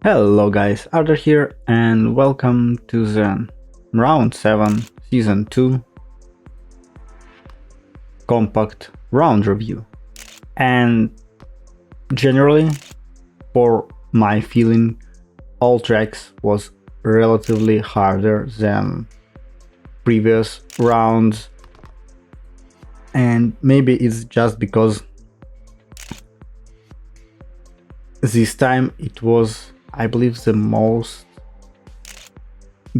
Hello guys, Arthur here and welcome to the Round 7 Season 2 Compact Round Review. And generally, for my feeling, all tracks was relatively harder than previous rounds, and maybe it's just because this time it was, I believe, the most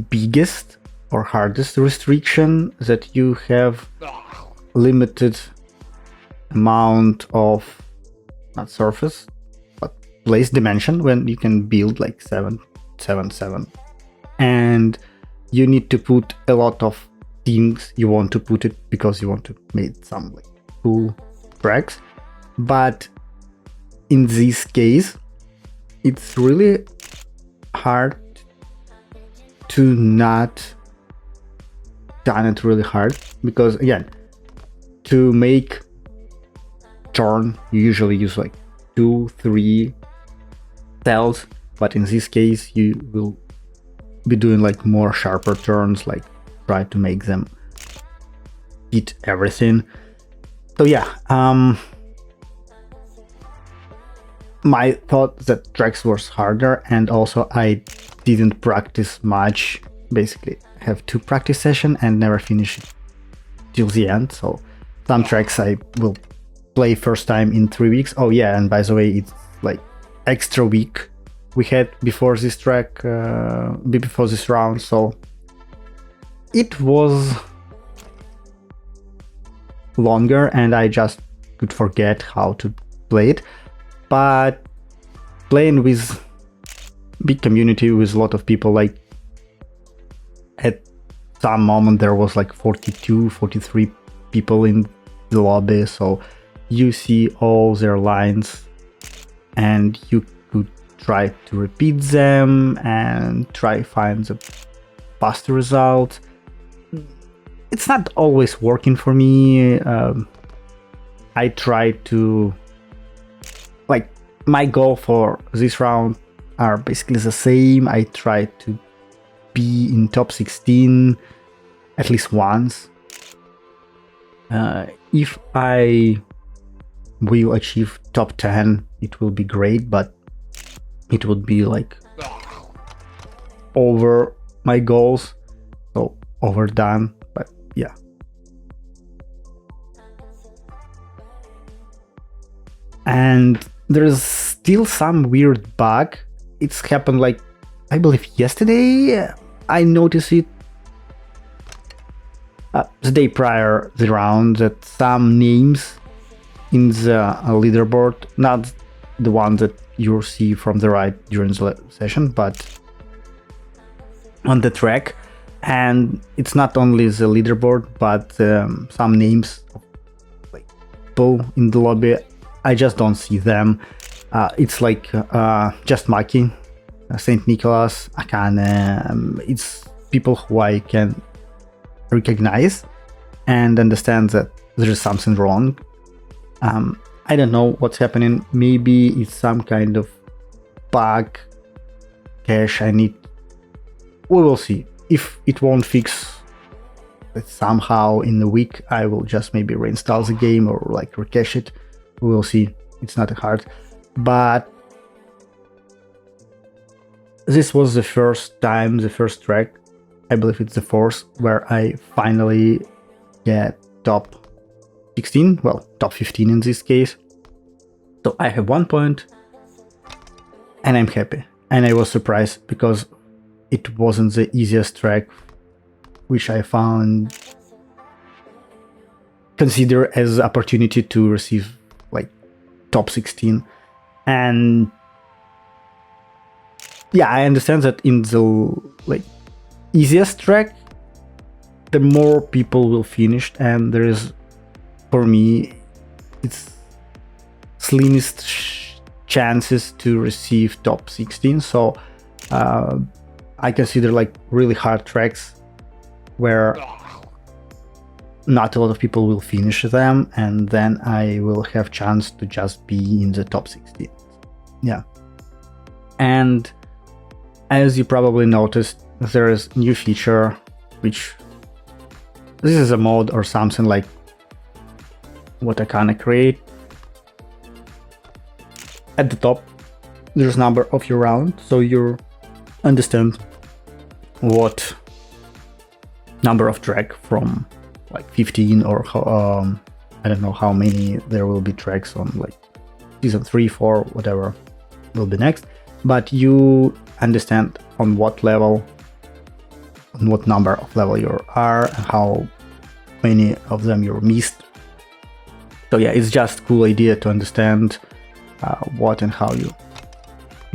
biggest or hardest restriction that you have limited amount of not surface but place dimension when you can build like 777, and you need to put a lot of things you want to put it because you want to make some like cool tracks. But in this case, it's really hard to not done it really hard, because again, to make turn you usually use like 2-3 cells, but in this case you will be doing like more sharper turns, like try to make them fit everything. So yeah, my thought that tracks was harder, and also I didn't practice much. Basically, I have 2 practice sessions and never finish it till the end. So some tracks I will play first time in 3 weeks. Oh yeah, and by the way, it's like extra week we had before this track, before this round. So it was longer, and I just could forget how to play it. But playing with big community with a lot of people, like at some moment there was like 42-43 people in the lobby, so you see all their lines and you could try to repeat them and try find the fast result. It's not always working for me. I try to, like, my goal for this round are basically the same. I try to be in top 16 at least once. If I will achieve top 10, it will be great, but it would be like over my goals, so overdone. But yeah. And there's still some weird bug. It's happened like, I believe yesterday. I noticed it the day prior the round, that some names in the leaderboard, not the one that you'll see from the right during the session, but on the track. And it's not only the leaderboard, but some names of like people in the lobby, I just don't see them. It's like just Maki, Saint Nicholas, Akane. It's people who I can recognize and understand that there is something wrong. I don't know what's happening. Maybe it's some kind of bug cache. We will see. If it won't fix it somehow in a week, I will just maybe reinstall the game or like recache it. We will see. It's not hard. But this was the first time, the first track, I believe it's the fourth, where I finally get top 16, well, top 15 in this case. So I have 1 point and I'm happy. And I was surprised because it wasn't the easiest track, which I found consider as an opportunity to receive like top 16. And yeah, I understand that in the like easiest track, the more people will finish, and there is, for me, it's slimmest chances to receive top 16. So I consider like really hard tracks where not a lot of people will finish them, and then I will have chance to just be in the top 16. Yeah. And As you probably noticed, there is new feature, which this is a mode or something like what I kind of create. At the top, there's number of your round, so you understand what number of track from like 15 or I don't know how many there will be tracks on like season 3, 4, whatever will be next, but you understand on what level, on what number of level you are, and how many of them you missed. So yeah, it's just a cool idea to understand what and how you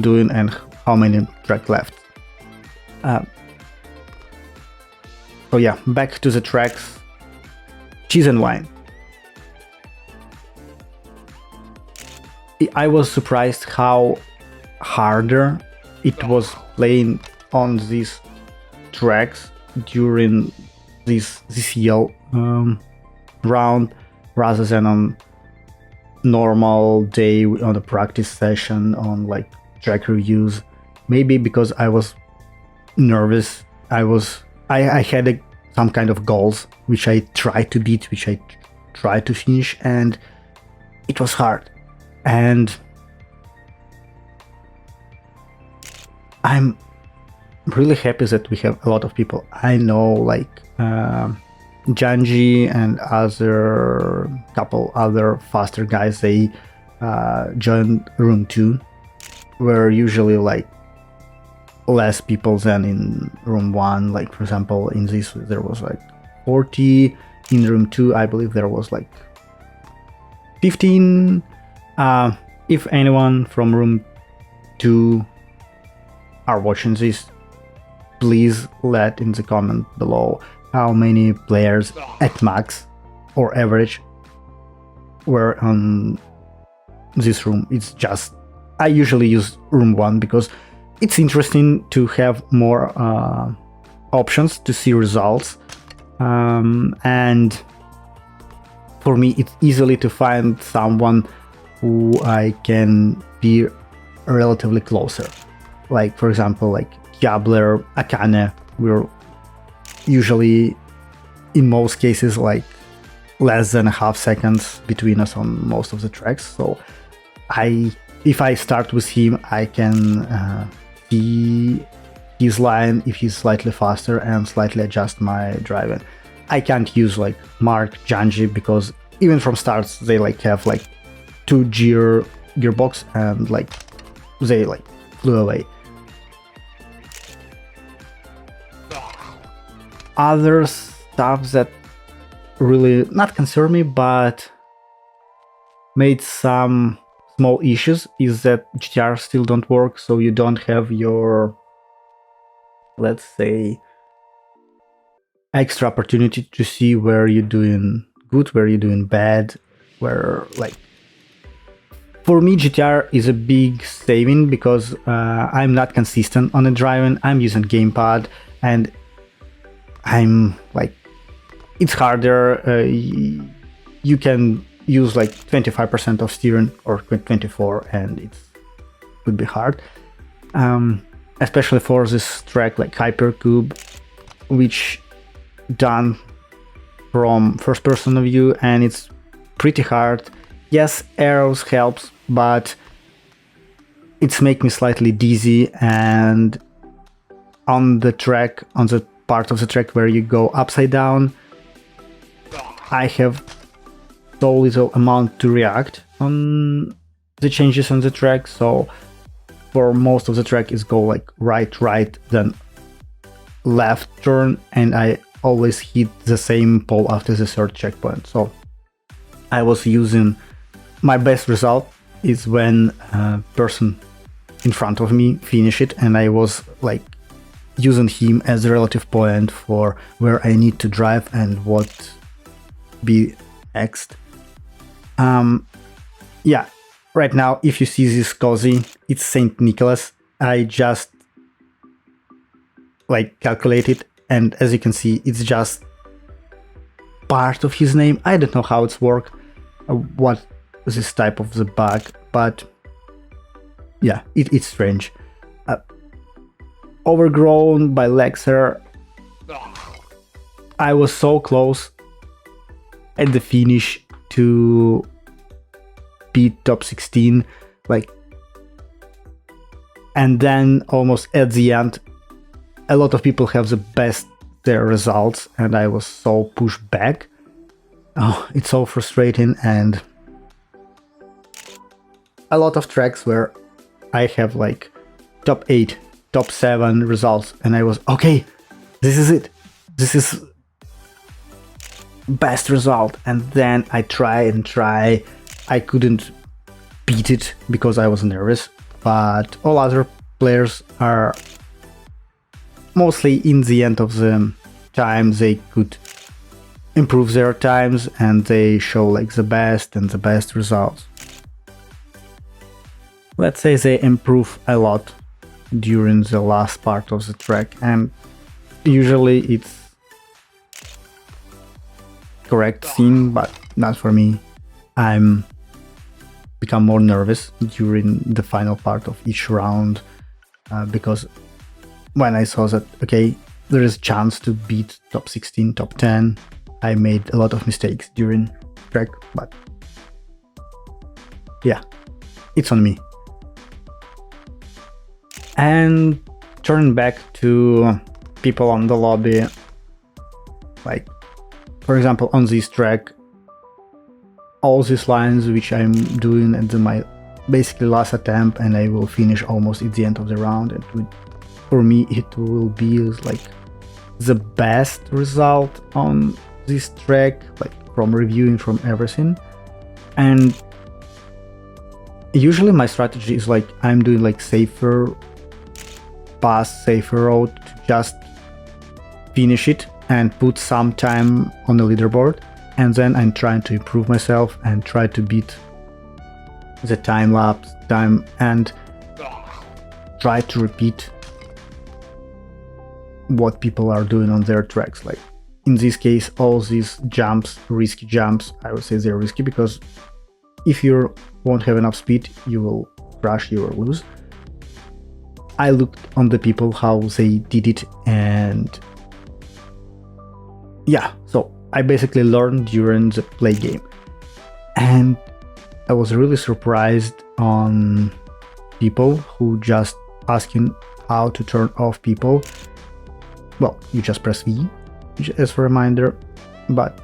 doing and how many track left. So yeah, back to the tracks. Cheese and wine. I was surprised how harder it was playing on these tracks during this ZSL round rather than on normal day on a practice session on like track reviews. Maybe because I was nervous. I had some kind of goals which I tried to beat, which I tried to finish, and it was hard. And I'm really happy that we have a lot of people I know, like Janji and other couple other faster guys. They joined room 2, where usually like less people than in room 1. Like for example, in this there was like 40. In room 2 I believe there was like 15. If anyone from room 2 are watching this, please let in the comment below how many players at max or average were on this room. It's just, I usually use room 1 because it's interesting to have more options to see results, and for me it's easily to find someone who I can be relatively closer. Like for example, like Diabler, Akane, we're usually in most cases like less than a half seconds between us on most of the tracks. So if I start with him, I can see his line if he's slightly faster and slightly adjust my driving. I can't use like Mark, Janji, because even from starts they like have like 2 gearbox and like they like flew away. Other stuff that really not concern me but made some small issues is that GTR still don't work, so you don't have your, let's say, extra opportunity to see where you're doing good, where you're doing bad, where like for me GTR is a big saving because I'm not consistent on the driving. I'm using gamepad and I'm like, it's harder. You can use like 25% of steering or 24 and it would be hard, especially for this track like Hypercube, which done from first person view, and it's pretty hard. Yes, arrows helps, but it's make me slightly dizzy, and on the track, on the part of the track where you go upside down, I have so little amount to react on the changes on the track. So for most of the track is go like right, then left turn, and I always hit the same pole after the third checkpoint. So I was using, my best result is when a person in front of me finish it, and I was like using him as a relative point for where I need to drive and what be next. Yeah, right now if you see this cozy, it's Saint Nicholas. I just like calculated, and as you can see it's just part of his name. I don't know how it's work, what this type of the bug, but yeah, it's strange. overgrown by Lexer. I was so close at the finish to beat top 16, like, and then almost at the end, a lot of people have the best their results, and I was so pushed back. Oh, it's so frustrating, and a lot of tracks where I have like top 8, top 7 results, and I was okay, this is it, this is best result, and then I try, I couldn't beat it because I was nervous, but all other players are mostly in the end of the time they could improve their times and they show like the best results. Let's say they improve a lot during the last part of the track, and usually it's correct thing, but not for me. I'm become more nervous during the final part of each round because when I saw that okay, there is a chance to beat top 16, top 10, I made a lot of mistakes during track, but yeah, it's on me. And turning back to people on the lobby, like for example on this track, all these lines which I'm doing at my basically last attempt, and I will finish almost at the end of the round, and for me it will be like the best result on this track, like from reviewing, from everything. And usually my strategy is like I'm doing like safer road to just finish it and put some time on the leaderboard, and then I'm trying to improve myself and try to beat the time lapse time and try to repeat what people are doing on their tracks. Like in this case, all these jumps, risky jumps, I would say they're risky because if you won't have enough speed, you will crash, you will lose. I looked on the people how they did it, and yeah, so I basically learned during the play game, and I was really surprised on people who just asking how to turn off people. Well, you just press V as a reminder, but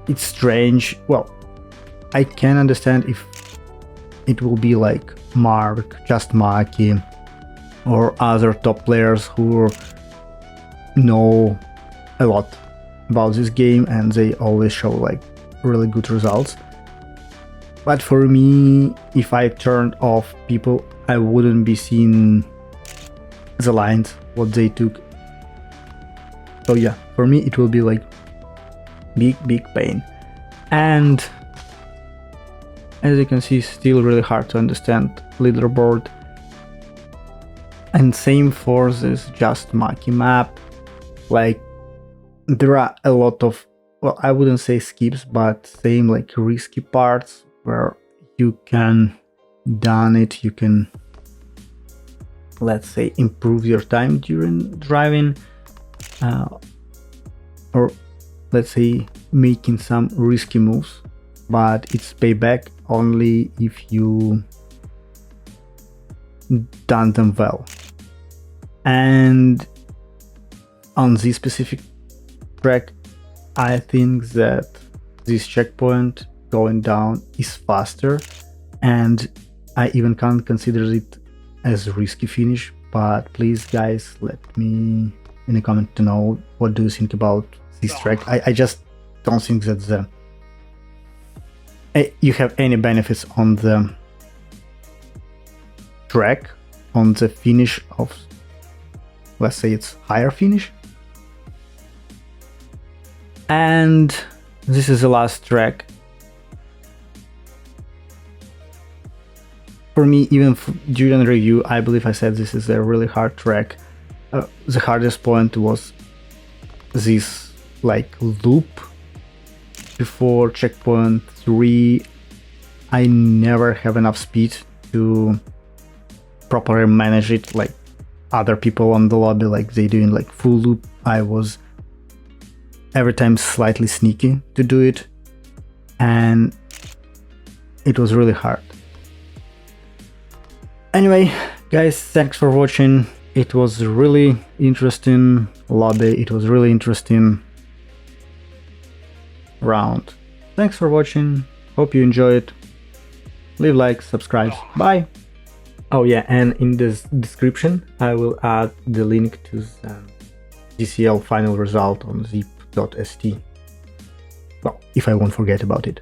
it's strange. Well, I can understand if it will be like Mark, just Maki, or other top players who know a lot about this game and they always show like really good results. But for me, if I turned off people, I wouldn't be seeing the lines, what they took. So yeah, for me it will be like big pain. And as you can see, still really hard to understand leaderboard. And same for this just Maki map. Like there are a lot of, well, I wouldn't say skips, but same like risky parts where you can done it, you can, let's say, improve your time during driving, or let's say making some risky moves, but it's payback only if you done them well. And on this specific track, I think that this checkpoint going down is faster, and I even can't consider it as a risky finish. But please guys, let me in a comment to know what do you think about this track. I just don't think that you have any benefits on the track, on the finish of, let's say it's higher finish. And this is the last track. For me, even during the review, I believe I said this is a really hard track. The hardest point was this like loop before checkpoint 3. I never have enough speed to properly manage it. Like other people on the lobby, like they doing like full loop. I was every time slightly sneaky to do it, and it was really hard. Anyway, guys, thanks for watching. It was really interesting lobby. It was really interesting round. Thanks for watching. Hope you enjoy it. Leave likes, subscribe. Bye. Oh yeah, and in this description I will add the link to the ZSL final result on zip.st. Well, if I won't forget about it.